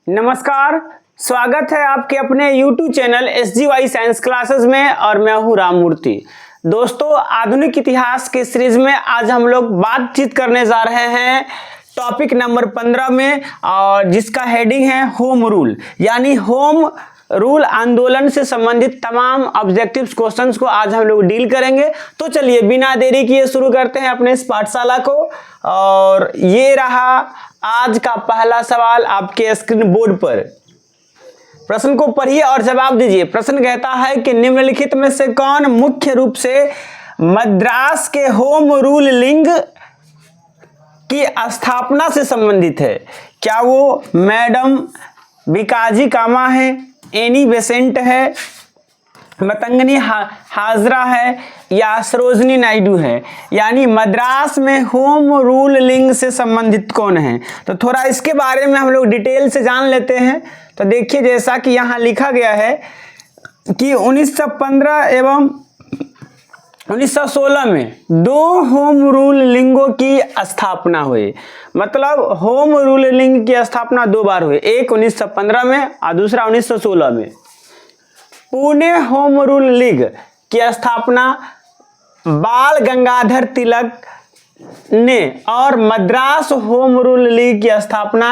नमस्कार, स्वागत है आपके अपने YouTube channel SGY science classes में और मैं हूँ राममूर्ति। दोस्तों, आधुनिक इतिहास के सीरीज में आज हम लोग बातचीत करने जा रहे हैं टॉपिक नंबर 15 में, और जिसका हेडिंग है होम रूल, यानी होम रूल आंदोलन से संबंधित तमाम ऑब्जेक्टिव्स क्वेश्चंस को आज हम लोग डील करेंगे। तो चलिए बिना देरी किए शुरू करते हैं अपने इस पाठशाला को। और ये रहा आज का पहला सवाल आपके स्क्रीन बोर्ड पर। प्रश्न को पढ़िए और जवाब दीजिए। प्रश्न कहता है कि निम्नलिखित में से कौन मुख्य रूप से मद्रास के होम रूल लिंग की स्थापना से संबंधित है? क्या वो मैडम बीकाजी कामा है, एनी बेसेंट है, मतंगनी हाजरा है या सरोजनी नायडू है? यानी मद्रास में होम रूल लिंग से संबंधित कौन है? तो थोड़ा इसके बारे में हम लोग डिटेल से जान लेते हैं। तो देखिए, जैसा कि यहाँ लिखा गया है कि 1915 एवं 1916 में दो होम रूल लिंगों की स्थापना हुई। मतलब होम रूल लिंग की स्थापना दो बार हुई, एक 1915 में और दूसरा 1916 में। पुणे होम रूल लीग की स्थापना बाल गंगाधर तिलक ने और मद्रास होम रूल लीग की स्थापना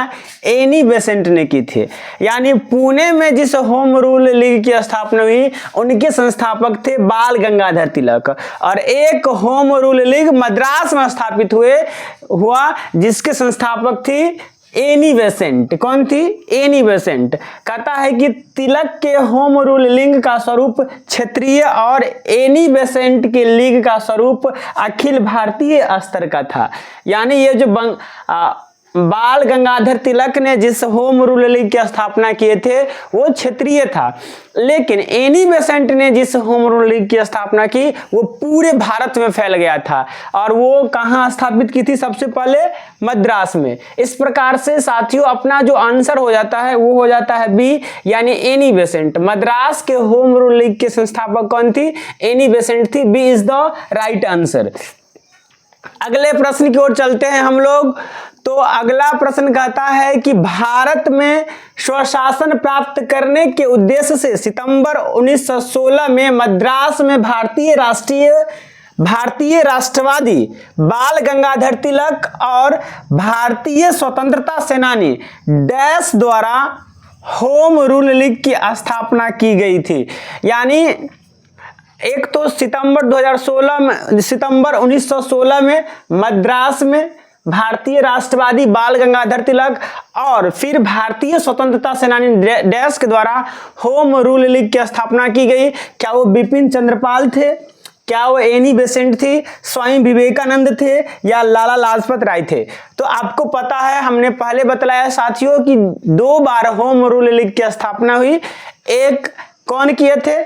एनी बेसेंट ने की थी। यानी पुणे में जिस होम रूल लीग की स्थापना हुई उनके संस्थापक थे बाल गंगाधर तिलक, और एक होम रूल लीग मद्रास में स्थापित हुआ जिसके संस्थापक थी एनी बेसेंट। कौन थी? Annie Besant. कहता है कि तिलक के होम रूल लिंग का स्वरूप क्षेत्रीय और एनी बेसेंट के लीग का स्वरूप अखिल भारतीय स्तर का था। यानी ये जो बाल गंगाधर तिलक ने जिस होम रूल लीग की स्थापना किए थे वो क्षेत्रीय था, लेकिन एनी बेसेंट ने जिस होम रूल लीग की स्थापना की वो पूरे भारत में फैल गया था। और वो कहाँ स्थापित की थी? सबसे पहले मद्रास में। इस प्रकार से साथियों अपना जो आंसर हो जाता है वो हो जाता है बी, यानी एनी बेसेंट। मद्रास के होम रूल लीग के संस्थापक कौन थी? एनी बेसेंट थी। B is the right answer. अगले प्रश्न की ओर चलते हैं हम लोग। तो अगला प्रश्न कहता है कि भारत में स्वशासन प्राप्त करने के उद्देश्य से सितंबर 1916 में मद्रास में भारतीय राष्ट्रवादी बाल गंगाधर तिलक और भारतीय स्वतंत्रता सेनानी डैश द्वारा होम रूल लीग की स्थापना की गई थी। यानी एक तो सितंबर 1916 में मद्रास में भारतीय राष्ट्रवादी बाल गंगाधर तिलक और फिर भारतीय स्वतंत्रता सेनानी डैश के द्वारा होम रूल लीग की स्थापना की गई। क्या वो बिपिन चंद्रपाल थे? क्या वो एनी बेसेंट थी? स्वामी विवेकानंद थे या लाला लाजपत राय थे? तो आपको पता है, हमने पहले बतलाया साथियों कि दो बार होम रूल लीग की स्थापना हुई। एक कौन किए थे?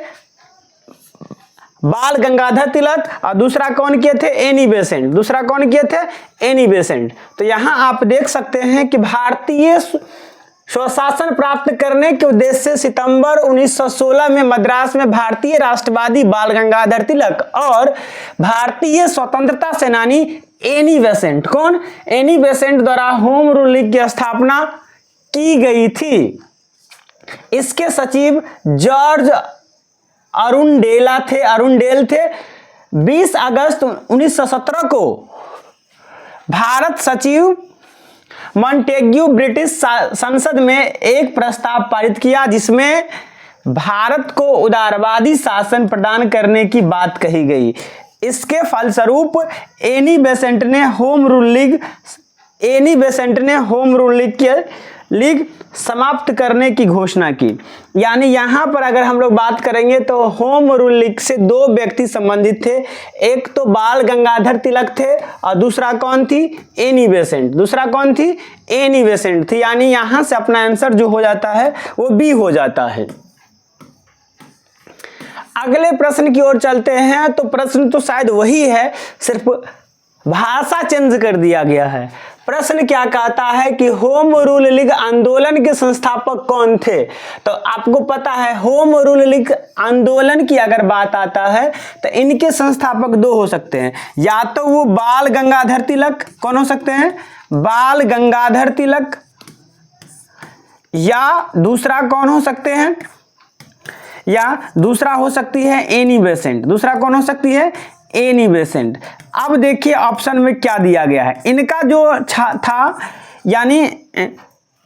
बाल गंगाधर तिलक, और दूसरा कौन किए थे? Annie Besant. दूसरा कौन किए थे? Annie Besant. तो यहां आप देख सकते हैं कि भारतीय स्वशासन प्राप्त करने के उद्देश्य से सितंबर 1916 में मद्रास में भारतीय राष्ट्रवादी बाल गंगाधर तिलक और भारतीय स्वतंत्रता सेनानी एनी बेसेंट, कौन? एनी बेसेंट द्वारा होम रूल लीग की स्थापना की गई थी। इसके सचिव जॉर्ज अरुणडेल थे। 20 अगस्त 1917 को भारत सचिव मॉन्टेग्यू ब्रिटिश संसद में एक प्रस्ताव पारित किया जिसमें भारत को उदारवादी शासन प्रदान करने की बात कही गई। इसके फलस्वरूप एनी बेसेंट ने होम रूल लीग समाप्त करने की घोषणा की। यानी यहां पर अगर हम लोग बात करेंगे तो होम रूल लीग से दो व्यक्ति संबंधित थे। एक तो बाल गंगाधर तिलक थे और दूसरा कौन थी? Annie Besant. दूसरा कौन थी? एनी बेसेंट थी। यानी यहां से अपना आंसर जो हो जाता है वो बी हो जाता है। अगले प्रश्न की ओर चलते हैं। तो प्रश्न तो शायद वही है, सिर्फ भाषा चेंज कर दिया गया है। प्रश्न क्या कहता है कि होम रूल लीग आंदोलन के संस्थापक कौन थे? तो आपको पता है होम रूल लीग आंदोलन की अगर बात आता है तो इनके संस्थापक दो हो सकते हैं, या तो वो बाल गंगाधर तिलक, कौन हो सकते हैं? बाल गंगाधर तिलक, या दूसरा कौन हो सकते हैं, या दूसरा हो सकती है एनी बेसेंट। दूसरा कौन हो सकती है, एनी बेसेंट। अब देखिए ऑप्शन में क्या दिया गया है, इनका जो था यानी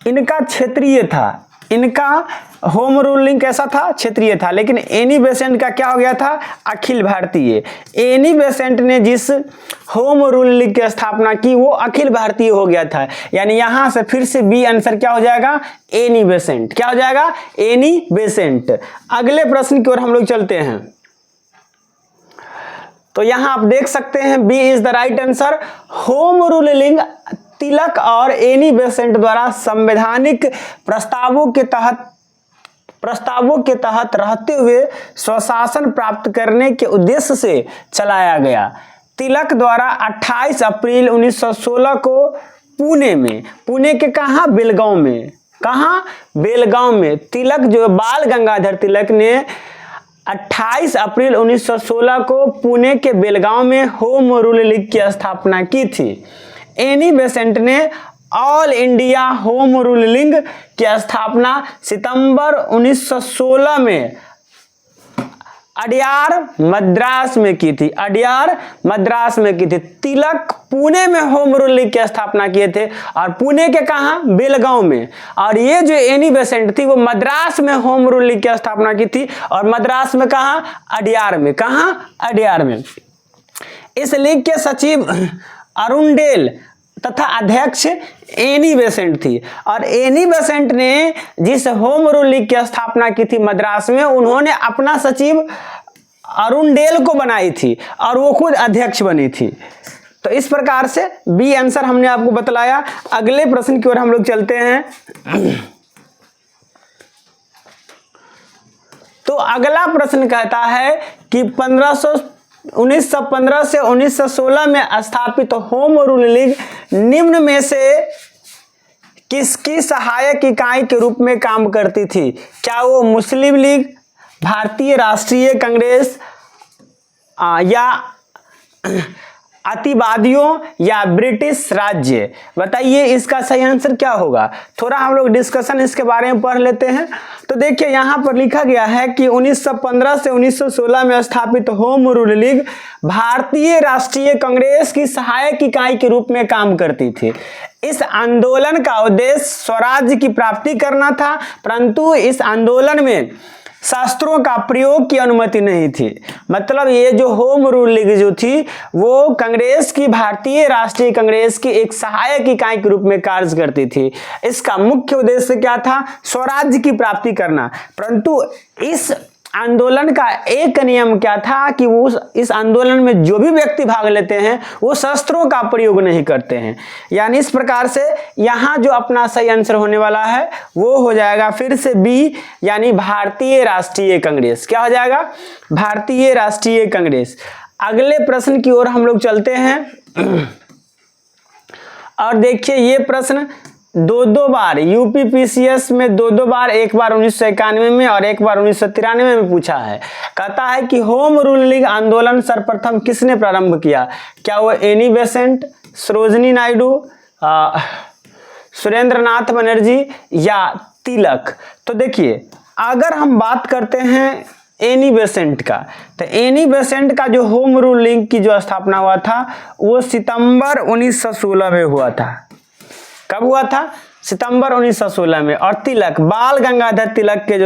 इनका क्षेत्रीय था, इनका होम रूलिंग कैसा था, क्षेत्रीय था, लेकिन एनी बेसेंट का क्या हो गया था, अखिल भारतीय। एनी बेसेंट ने जिस होम रूलिंग की स्थापना की वो अखिल भारतीय हो गया था, यानी यहां से फिर से बी आंसर क्या हो जाएगा, एनी बेसेंट। क्या हो जाएगा, एनी बेसेंट। अगले प्रश्न की ओर हम लोग चलते हैं। तो यहां आप देख सकते हैं B is the right answer. Home ruling Tilak और एनी बेसेंट द्वारा संवैधानिक प्रस्तावों के तहत रहते हुए स्वशासन प्राप्त करने के उद्देश्य से चलाया गया। तिलक द्वारा 28 अप्रैल 1916 को पुणे के कहा, बेलगांव में, कहा, बेलगांव में तिलक जो बाल गंगाधर तिलक ने 28 अप्रैल 1916 को पुणे के बेलगांव में होम रूल लीग की स्थापना की थी। एनी बेसेंट ने ऑल इंडिया होम रूलिंग की स्थापना सितंबर 1916 में अडयार मद्रास में की थी। अडयार मद्रास में की थी। तिलक पुणे में होम रूलिंग की स्थापना किए थे और पुणे के कहा, बेलगांव में। और ये जो एनी बेसेंट थी वो मद्रास में होम रूलिंग की स्थापना की थी और मद्रास में कहा, अडयार में। कहा, अडयार में। इस लीग के सचिव अरुणडेल तथा अध्यक्ष एनी बेसेंट थी। और एनी बेसेंट ने जिस होम रूल लीग की स्थापना की थी मद्रास में, उन्होंने अपना सचिव अरुणडेल को बनाई थी और वो खुद अध्यक्ष बनी थी। तो इस प्रकार से बी आंसर हमने आपको बतलाया। अगले प्रश्न की ओर हम लोग चलते हैं। तो अगला प्रश्न कहता है कि 1915 से 1916 में स्थापित होम रूल लीग निम्न में से किसकी सहायक इकाई के रूप में काम करती थी? क्या वो मुस्लिम लीग, भारतीय राष्ट्रीय कांग्रेस या अतिवादियों या ब्रिटिश राज्य? बताइए इसका सही आंसर क्या होगा। थोड़ा हम लोग डिस्कशन इसके बारे में पढ़ लेते हैं। तो देखिए यहाँ पर लिखा गया है कि 1915 से 1916 में स्थापित होम रूल लीग भारतीय राष्ट्रीय कांग्रेस की सहायक इकाई के रूप में काम करती थी। इस आंदोलन का उद्देश्य स्वराज्य की प्राप्ति करना था, परंतु इस आंदोलन में शास्त्रों का प्रयोग की अनुमति नहीं थी। मतलब ये जो होम रूल लीग जो थी वो कांग्रेस की, भारतीय राष्ट्रीय कांग्रेस की एक सहायक इकाई के रूप में कार्य करती थी। इसका मुख्य उद्देश्य क्या था? स्वराज्य की प्राप्ति करना। परंतु इस आंदोलन का एक नियम क्या था कि वो इस आंदोलन में जो भी व्यक्ति भाग लेते हैं वो शस्त्रों का प्रयोग नहीं करते हैं। यानी इस प्रकार से यहाँ जो अपना सही आंसर होने वाला है वो हो जाएगा फिर से बी, यानी भारतीय राष्ट्रीय कांग्रेस। क्या हो जाएगा? भारतीय राष्ट्रीय कांग्रेस। अगले प्रश्न की ओर हम लोग चलते हैं। और देखिए ये प्रश्न दो बार यूपीपीसीएस में दो बार, एक बार 1991 में और एक बार 1993 में पूछा है। कहता है कि होम रूल लीग आंदोलन सर्वप्रथम किसने प्रारंभ किया? क्या वो एनी बेसेंट, सरोजिनी नायडू, सुरेंद्रनाथ बनर्जी या तिलक? तो देखिए अगर हम बात करते हैं एनी बेसेंट का, तो एनी बेसेंट का जो होम रूल लीग की जो स्थापना हुआ था वो सितंबर 1916 में हुआ था। कब हुआ था? सितंबर 1916 में। और तिलक, बाल गंगाधर तिलक के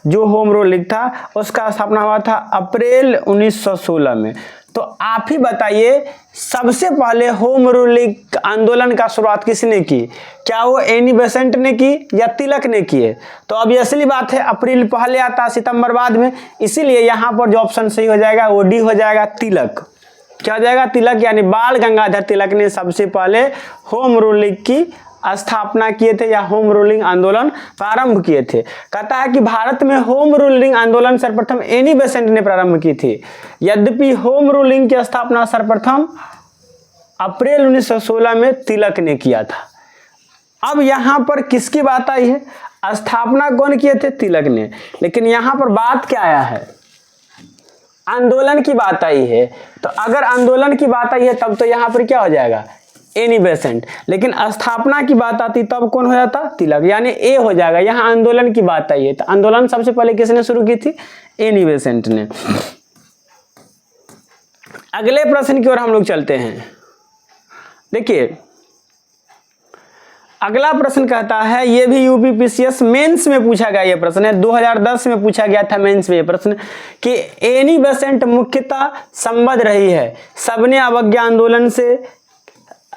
जो होम रूल लीग था उसका स्थापना हुआ था अप्रैल 1916 में। तो आप ही बताइए सबसे पहले होम रूल लीग आंदोलन का शुरुआत किसने की? क्या वो एनी बेसेंट ने की या तिलक ने की है? तो अब असली बात है अप्रैल पहले आता, सितंबर बाद में, इसीलिए यहाँ पर जो ऑप्शन सही हो जाएगा वो डी हो जाएगा, तिलक। क्या हो जाएगा? तिलक, यानी बाल गंगाधर तिलक ने सबसे पहले होम रूल लीग की स्थापना किए थे या होम रूलिंग आंदोलन प्रारंभ किए थे। कहता है कि भारत में होम रूलिंग आंदोलन सर्वप्रथम एनी बेसेंट ने प्रारंभ की थी। यद्यपि होम रूलिंग की स्थापना सर्वप्रथम अप्रैल 1916 में तिलक ने किया था। अब यहाँ पर किसकी बात आई है? स्थापना कौन किए थे? तिलक ने। लेकिन यहाँ पर बात क्या आया है? आंदोलन की बात आई है। तो अगर आंदोलन की बात आई है तब तो यहाँ पर क्या हो जाएगा? एनी बेसेंट, लेकिन स्थापना की बात आती तब कौन हो जाता? तिलक, यानी ए हो जाएगा। यहाँ आंदोलन की बात आई है तो आंदोलन सबसे पहले किसने शुरू की थी? एनी बेसेंट ने। अगले प्रश्न की ओर हम लोग चलते हैं। देखिए अगला प्रश्न कहता है, ये भी यूपीपीसीएस मेंस में पूछा गया ये प्रश्न है, 2010 में पूछा गया था मेंस में ये प्रश्न कि एनी बेसेंट मुख्यतः संबद्ध रही है सबने अवज्ञा आंदोलन से,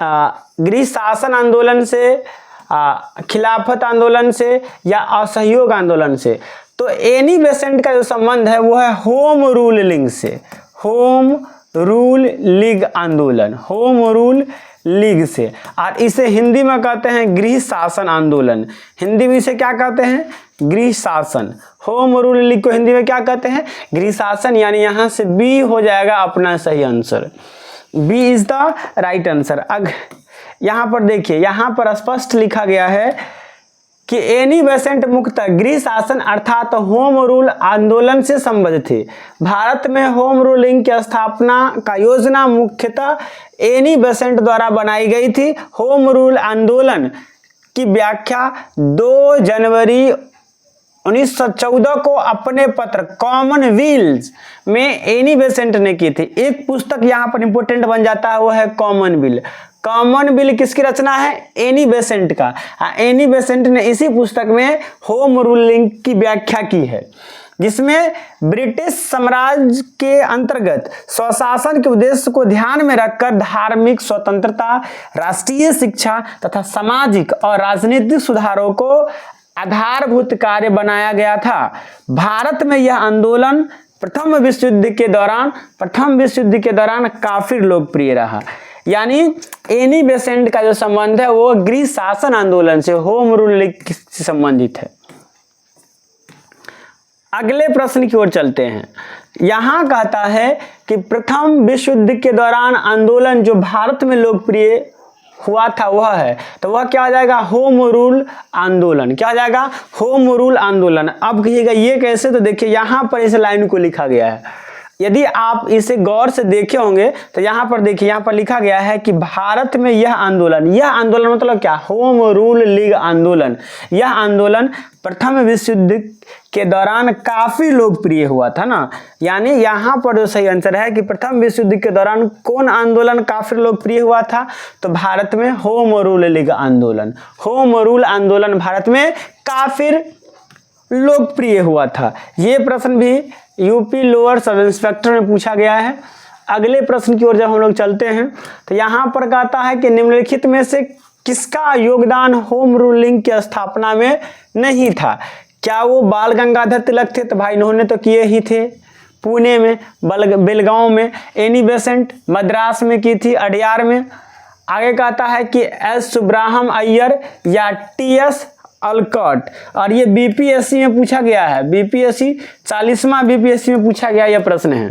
गृह शासन आंदोलन से, खिलाफत आंदोलन से या असहयोग आंदोलन से। तो एनी बेसेंट का जो संबंध है वो है होम रूल लीग से, होम रूल लीग आंदोलन, होम रूल लीग से। और इसे हिंदी में कहते हैं गृह शासन आंदोलन, हिंदी में इसे क्या कहते हैं? गृह शासन। होम रूल लीग को हिंदी में क्या कहते हैं? गृह शासन। यानी यहाँ से बी हो जाएगा अपना सही answer, B is the right answer. यहाँ पर देखिए, यहाँ पर स्पष्ट लिखा गया है कि एनी बेसेंट मुख्यतः गृह शासन अर्थात होम रूल आंदोलन से संबद्ध थे। भारत में होम रूलिंग की स्थापना का योजना मुख्यतः एनी बेसेंट द्वारा बनाई गई थी। होम रूल आंदोलन की व्याख्या 2 जनवरी 1914 को अपने पत्र कॉमनवेल्थ में एनी बेसेंट ने की थी। एक पुस्तक यहाँ पर इंपोर्टेंट बन जाता है, वो है कॉमनवेल्थ। कॉमनवेल्थ किसकी रचना है? एनी बेसेंट का। एनी बेसेंट ने इसी पुस्तक में होम रूलिंग की व्याख्या की है, जिसमें ब्रिटिश साम्राज्य के अंतर्गत स्वशासन के उद्देश्य को ध्यान में रखकर धार्मिक स्वतंत्रता, राष्ट्रीय शिक्षा तथा सामाजिक और राजनीतिक सुधारों को आधारभूत कार्य बनाया गया था। भारत में यह आंदोलन प्रथम विश्व युद्ध के दौरान काफी लोकप्रिय रहा। यानी एनी बेसेंट का जो संबंध है वो गृह शासन आंदोलन से, होम रूल लीग से संबंधित है। अगले प्रश्न की ओर चलते हैं। यहां कहता है कि प्रथम विश्व युद्ध के दौरान आंदोलन जो भारत में लोकप्रिय हुआ था वह है, तो वह क्या आ जाएगा? होम रूल आंदोलन। क्या आ जाएगा? होम रूल आंदोलन। अब कहिएगा ये कैसे? तो देखिए यहाँ पर इस लाइन को लिखा गया है, यदि आप इसे गौर से देखे होंगे तो यहाँ पर देखिए, यहाँ पर लिखा गया है कि भारत में यह आंदोलन मतलब क्या? होम रूल लीग आंदोलन। यह आंदोलन प्रथम विश्व युद्ध के दौरान काफी लोकप्रिय हुआ था ना। यानी यहाँ पर जो सही आंसर है कि प्रथम विश्व युद्ध के दौरान कौन आंदोलन काफी लोकप्रिय हुआ था? तो भारत में होम रूल लीग आंदोलन। होम रूल आंदोलन भारत में काफी लोकप्रिय हुआ था। ये प्रश्न भी यूपी लोअर सब इंस्पेक्टर में पूछा गया है। अगले प्रश्न की ओर जब हम लोग चलते हैं तो यहाँ पर कहता है कि निम्नलिखित में से किसका योगदान होम रूलिंग की स्थापना में नहीं था? क्या वो बाल गंगाधर तिलक थे? तो भाई इन्होंने तो किए ही थे। पुणे में, बेलगांव में। एनी बेसेंट मद्रास में की थी, अडयार में। आगे कहता है कि एस सुब्रहम अय्यर या टी.एस. अलकट। और ये बीपीएससी में पूछा गया है, बीपीएससी 40वां बीपीएससी में पूछा गया यह प्रश्न है।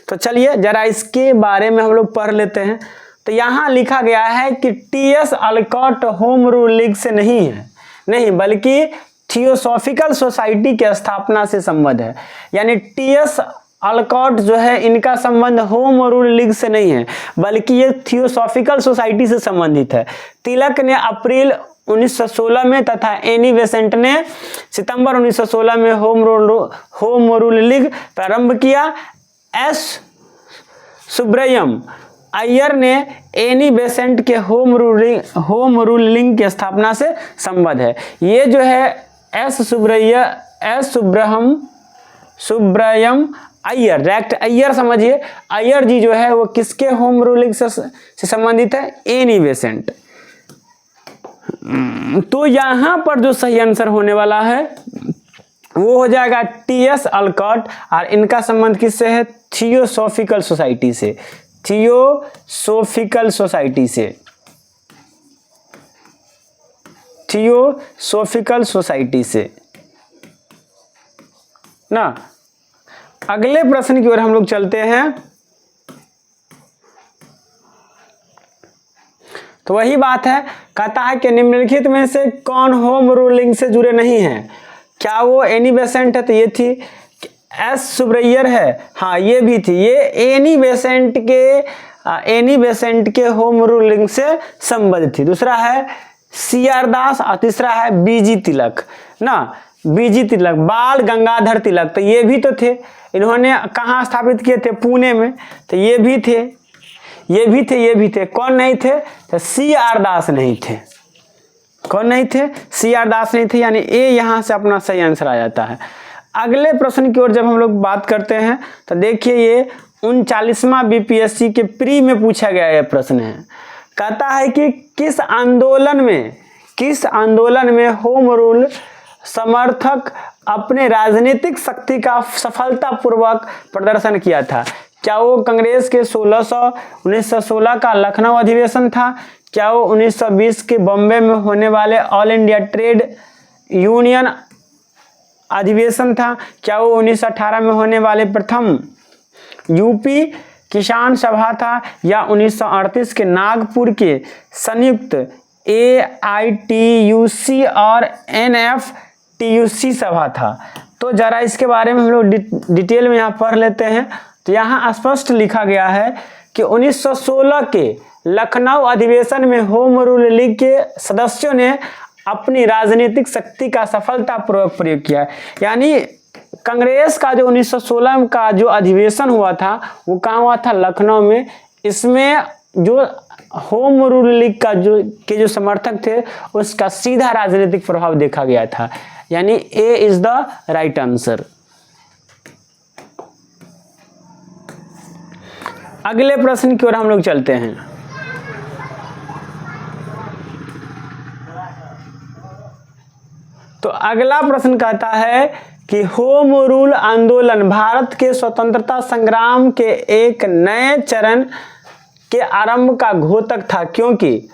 तो चलिए जरा इसके बारे में हम लोग पढ़ लेते हैं। तो यहाँ लिखा गया है कि टी.एस. अलकट होम रूल लीग से नहीं बल्कि थियोसॉफिकल सोसाइटी की स्थापना से संबद्ध है। यानी टी.एस. अलकट जो है इनका संबंध होम रूल लीग से नहीं है बल्कि ये थियोसॉफिकल सोसाइटी से संबंधित है। तिलक ने अप्रैल 1916 में तथा एनी बेसेंट ने सितंबर 1916 में होम रूल लीग प्रारंभ किया। एस सुब्रयम अय्यर ने एनी बेसेंट के होम रूलिंग की स्थापना से संबद्ध है। ये जो है एस सुब्रयम अय्यर, डायरेक्ट अय्यर समझिए, अय्यर जी जो है वो किसके होम रूलिंग से संबंधित है? Annie Besant. तो यहां पर जो सही आंसर होने वाला है वो हो जाएगा टी.एस. अलकट। और इनका संबंध किससे है? थियोसॉफिकल सोसाइटी से, थियोसॉफिकल सोसाइटी से ना। अगले प्रश्न की ओर हम लोग चलते हैं। तो वही बात है, कहता है कि निम्नलिखित में से कौन होम रूलिंग से जुड़े नहीं हैं? क्या वो एनी बेसेंट है? तो ये थी। एस सुब्रय्यर है, हाँ ये भी थी। ये एनी बेसेंट के एनी बेसेंट के होम रूल लिंग से संबंधित थी। दूसरा है CR दास और तीसरा है BG तिलक ना, BG तिलक, बाल गंगाधर तिलक, तो ये भी तो थे। इन्होंने कहाँ स्थापित किए थे? पुणे में। तो ये भी थे, ये भी थे, ये भी थे। कौन नहीं थे? तो CR दास नहीं थे। कौन नहीं थे? CR दास नहीं थे, यानी ए यहाँ से अपना सही आंसर आ जाता है। अगले प्रश्न की ओर जब हम लोग बात करते हैं तो देखिए ये 39वां BPSC के प्री में पूछा गया यह प्रश्न है। कहता है कि किस आंदोलन में होम रूल समर्थक अपने राजनीतिक शक्ति का सफलतापूर्वक प्रदर्शन किया था? क्या वो कांग्रेस के 1916 का लखनऊ अधिवेशन था? क्या वो 1920 के बॉम्बे में होने वाले ऑल इंडिया ट्रेड यूनियन अधिवेशन था? क्या वो 1918 में होने वाले प्रथम यूपी किसान सभा था? या 1938 के नागपुर के संयुक्त AITUC और NFTUC सभा था? तो जरा इसके बारे में हम लोग डिटेल में यहाँ पढ़ लेते हैं। तो यहाँ स्पष्ट लिखा गया है कि 1916 के लखनऊ अधिवेशन में होम रूल लीग के सदस्यों ने अपनी राजनीतिक शक्ति का सफलतापूर्वक प्रयोग किया। यानी कांग्रेस का जो 1916 का जो अधिवेशन हुआ था वो कहाँ हुआ था? लखनऊ में। इसमें जो होम रूल लीग का जो समर्थक थे उसका सीधा राजनीतिक प्रभाव देखा गया था, यानी A is the right answer. अगले प्रश्न की ओर हम लोग चलते हैं। तो अगला प्रश्न कहता है कि होम रूल आंदोलन भारत के स्वतंत्रता संग्राम के एक नए चरण के आरंभ का घोतक था, क्योंकि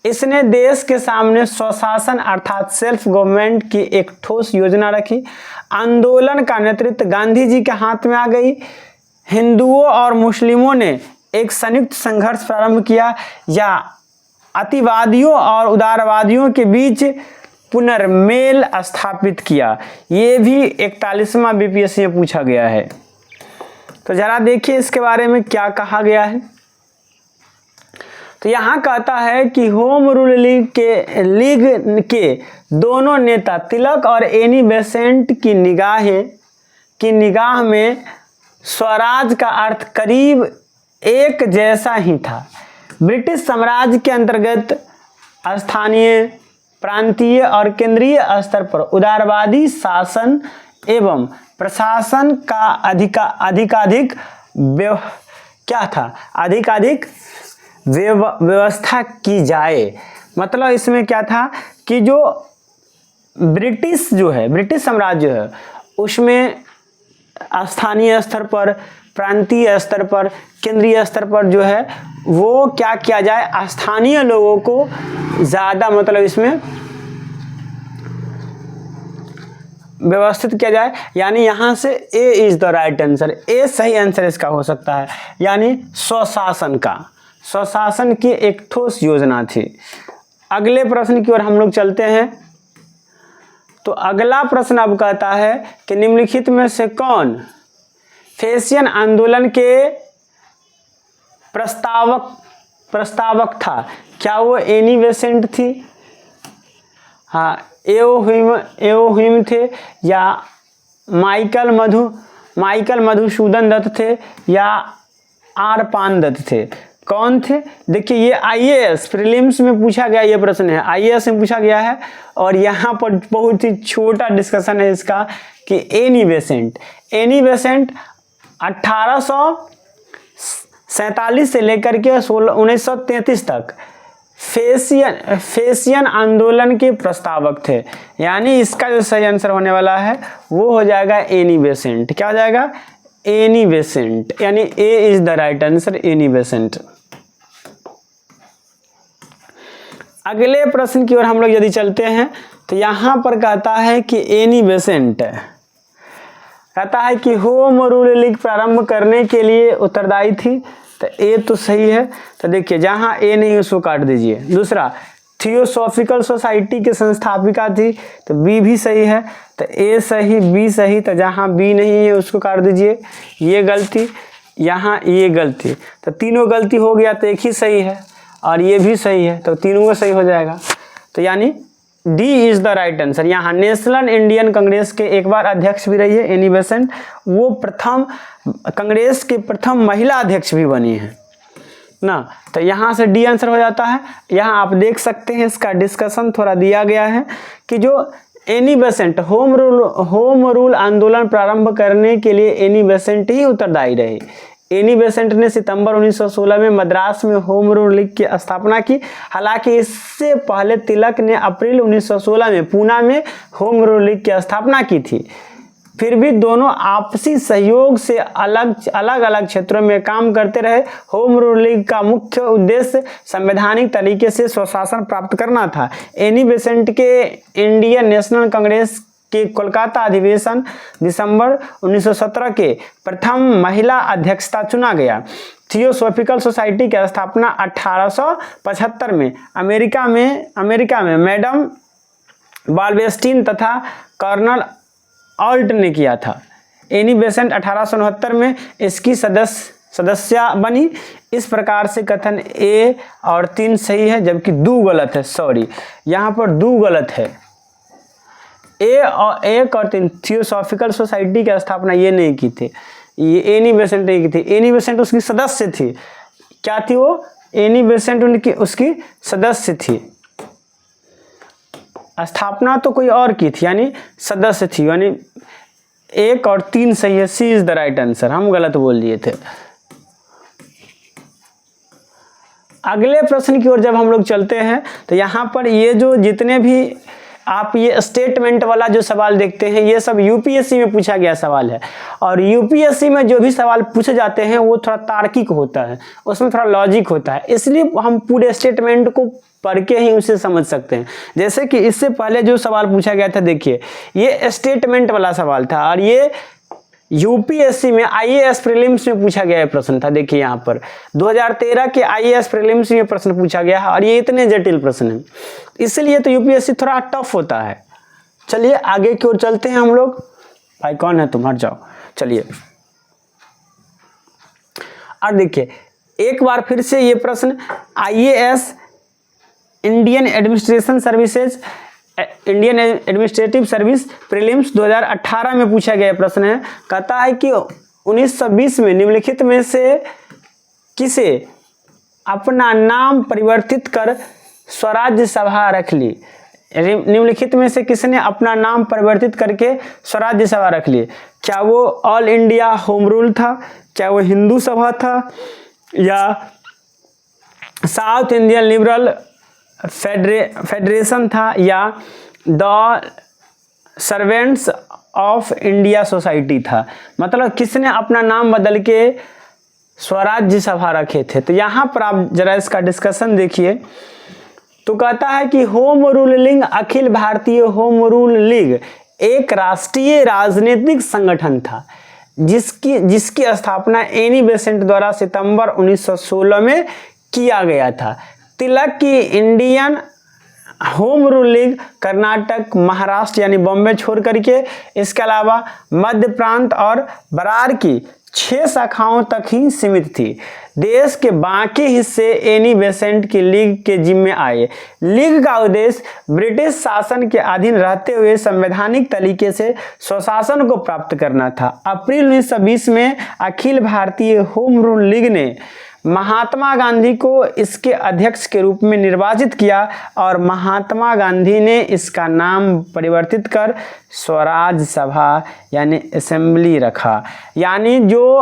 इसने देश के सामने स्वशासन अर्थात सेल्फ गवर्नमेंट की एक ठोस योजना रखी। आंदोलन का नेतृत्व गांधी जी के हाथ में आ गई। हिंदुओं और मुस्लिमों ने एक संयुक्त संघर्ष प्रारंभ किया या अतिवादियों और उदारवादियों के बीच पुनर्मेल स्थापित किया। ये भी 41वां BPSC में पूछा गया है। तो जरा देखिए इसके बारे में क्या कहा गया है। तो यहाँ कहता है कि होम रूल लीग के दोनों नेता तिलक और एनी बेसेंट की निगाह में स्वराज का अर्थ करीब एक जैसा ही था। ब्रिटिश साम्राज्य के अंतर्गत स्थानीय, प्रांतीय और केंद्रीय स्तर पर उदारवादी शासन एवं प्रशासन का अधिकाधिक व्यवस्था की जाए। मतलब इसमें क्या था कि जो ब्रिटिश साम्राज्य है उसमें स्थानीय स्तर पर, प्रांतीय स्तर पर, केंद्रीय स्तर पर जो है वो क्या किया जाए, स्थानीय लोगों को ज़्यादा मतलब इसमें व्यवस्थित किया जाए। यानी यहाँ से A is the right answer, A सही आंसर इसका हो सकता है। यानी स्वशासन की एक ठोस योजना थी। अगले प्रश्न की ओर हम लोग चलते हैं। तो अगला प्रश्न अब कहता है कि निम्नलिखित में से कौन फेशियन आंदोलन के प्रस्तावक था? क्या वो एनी बेसेंट थी? हाँ, एओ थे, या माइकल मधुसूदन दत्त थे, या आर पान दत्त थे? कौन थे? देखिए ये IAS प्रीलिम्स में पूछा गया ये प्रश्न है, IAS में पूछा गया है। और यहाँ पर बहुत ही छोटा डिस्कशन है इसका कि एनी बेसेंट 1847 से लेकर के 1933 तक फेशियन आंदोलन के प्रस्तावक थे। यानी इसका जो सही आंसर होने वाला है वो हो जाएगा एनी बेसेंट। क्या हो जाएगा? एनी बेसेंट, यानी A is the right answer, Annie Besant. अगले प्रश्न की ओर हम लोग यदि चलते हैं तो यहाँ पर कहता है कि एनी बेसेंट कहता है कि होम रूल लीग प्रारंभ करने के लिए उत्तरदायी थी। तो ए तो सही है। तो देखिए जहाँ ए नहीं उसको काट दीजिए। दूसरा, थियोसॉफिकल सोसाइटी की संस्थापिका थी, तो बी भी सही है। तो ए सही, बी सही, तो जहाँ बी नहीं है उसको काट दीजिए, ये गलती। यहाँ ये गलती, तो तीनों गलती हो गया तो एक ही सही है और ये भी सही है, तो तीनों का सही हो जाएगा। तो यानी D is the right answer. यहाँ नेशनल इंडियन कांग्रेस के एक बार अध्यक्ष भी रही है एनी बेसेंट, वो प्रथम कांग्रेस के प्रथम महिला अध्यक्ष भी बनी है ना। तो यहाँ से डी आंसर हो जाता है। यहाँ आप देख सकते हैं इसका डिस्कशन थोड़ा दिया गया है कि जो एनी बेसेंट होम रूल आंदोलन प्रारंभ करने के लिए एनी बेसेंट ही उत्तरदायी रहे। एनी बेसेंट ने सितंबर 1916 में मद्रास में होम रूल लीग की स्थापना की। हालांकि इससे पहले तिलक ने अप्रैल 1916 में पूना में होम रूल लीग की स्थापना की थी। फिर भी दोनों आपसी सहयोग से अलग अलग क्षेत्रों में काम करते रहे। होम रूल लीग का मुख्य उद्देश्य संवैधानिक तरीके से स्वशासन प्राप्त करना था। एनी बेसेंट के इंडियन नेशनल कांग्रेस के कोलकाता अधिवेशन दिसंबर 1917 के प्रथम महिला अध्यक्षता चुना गया। थियोसॉफिकल सोसाइटी की स्थापना 1875 में अमेरिका में मैडम बाल्बेस्टीन तथा कर्नल ऑल्ट ने किया था। एनी बेसेंट 1869 में इसकी सदस्य बनी। इस प्रकार से कथन ए और 3 सही है जबकि 2 गलत है। सॉरी, यहाँ पर 2 गलत है। एक और 3 थियोसॉफिकल सोसाइटी की स्थापना ये नहीं की थी, ये एनी बेसेंट नहीं की थी। एनी बेसेंट उसकी सदस्य थी। क्या थी वो? एनी बेसेंट उसकी सदस्य थी। स्थापना तो कोई और की थी, यानी सदस्य थी। यानी 1 और 3 सही है। सी इज द राइट आंसर। हम गलत बोल दिए थे। अगले प्रश्न की ओर जब हम लोग चलते हैं तो यहाँ पर ये जो जितने भी आप ये स्टेटमेंट वाला जो सवाल देखते हैं ये सब यूपीएससी में पूछा गया सवाल है। और यूपीएससी में जो भी सवाल पूछे जाते हैं वो थोड़ा तार्किक होता है, उसमें थोड़ा लॉजिक होता है, इसलिए हम पूरे स्टेटमेंट को पढ़ के ही उसे समझ सकते हैं। जैसे कि इससे पहले जो सवाल पूछा गया था, देखिए ये स्टेटमेंट वाला सवाल था और ये यूपीएससी में आईएएस प्रीलिम्स में पूछा गया प्रश्न था। देखिए यहाँ पर 2013 के आईएएस प्रीलिम्स में प्रश्न पूछा गया है और ये इतने जटिल प्रश्न हैं, इसलिए तो यूपीएससी थोड़ा टफ होता है। चलिए आगे की ओर चलते हैं हम लोग। भाई कौन है तुम, हट जाओ। चलिए और देखिए एक बार फिर से ये प्रश्न IAS Indian administrative service prelims 2018 में पूछा गया प्रश्न है। कहता है कि 1920 में निम्नलिखित में से किसे अपना नाम परिवर्तित कर स्वराज्य सभा रख ली। निम्नलिखित में से किसने अपना नाम परिवर्तित करके स्वराज्य सभा रख ली? क्या वो ऑल इंडिया होम रूल था, क्या वो हिंदू सभा था, या साउथ इंडियन लिबरल फेडरेशन था, या the servants of India society था? मतलब किसने अपना नाम बदल के स्वराज्य सभा रखे थे? तो यहाँ पर आप जरा इसका डिस्कशन देखिए। तो कहता है कि home rule league Akhil Bharatiya home rule league एक राष्ट्रीय राजनीतिक संगठन था जिसकी स्थापना एनी बेसेंट द्वारा सितंबर 1916 में किया गया था। तिलक की Indian home rule league Karnataka, Maharashtra यानी बॉम्बे छोड़ करके, इसके अलावा मध्य प्रांत और बरार की 6 शाखाओं तक ही सीमित थी। देश के बाकी हिस्से एनी बेसेंट की लीग के जिम्मे आए। लीग का उद्देश्य ब्रिटिश शासन के अधीन रहते हुए संवैधानिक तरीके से स्वशासन को प्राप्त करना था। अप्रैल 1920 में Akhil Bharatiya home rule league ने महात्मा गांधी को इसके अध्यक्ष के रूप में निर्वाचित किया और महात्मा गांधी ने इसका नाम परिवर्तित कर स्वराज सभा यानी असेंबली रखा। यानी जो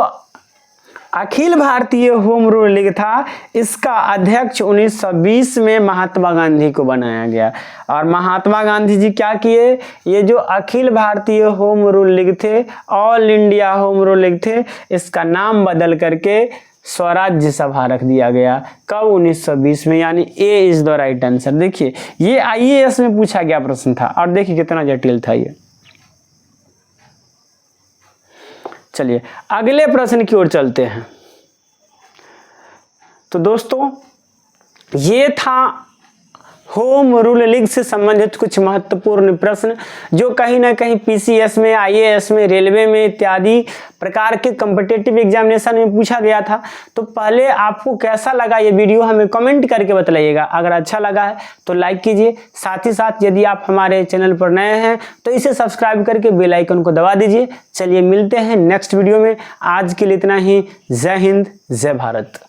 Akhil Bharatiya home rule league था इसका अध्यक्ष 1920 में महात्मा गांधी को बनाया गया। और महात्मा गांधी जी क्या किए? ये जो Akhil Bharatiya home rule league थे, all India home rule league थे, इसका नाम बदल करके स्वराज्य सभा रख दिया गया। कब? 1920 में। यानी A is the right answer. देखिए ये आईएएस में पूछा गया प्रश्न था और देखिए कितना जटिल था ये। चलिए अगले प्रश्न की ओर चलते हैं। तो दोस्तों ये था होम रूल लीग से संबंधित कुछ महत्वपूर्ण प्रश्न जो कहीं ना कहीं पीसीएस में, आईएएस में, रेलवे में इत्यादि प्रकार के कॉम्पिटिटिव एग्जामिनेशन में पूछा गया था। तो पहले आपको कैसा लगा ये वीडियो हमें कमेंट करके बताइएगा। अगर अच्छा लगा है तो लाइक कीजिए, साथ ही साथ यदि आप हमारे चैनल पर नए हैं तो इसे सब्सक्राइब करके बेल आइकन को दबा दीजिए। चलिए मिलते हैं नेक्स्ट वीडियो में, आज के लिए इतना ही। जय हिंद, जय भारत।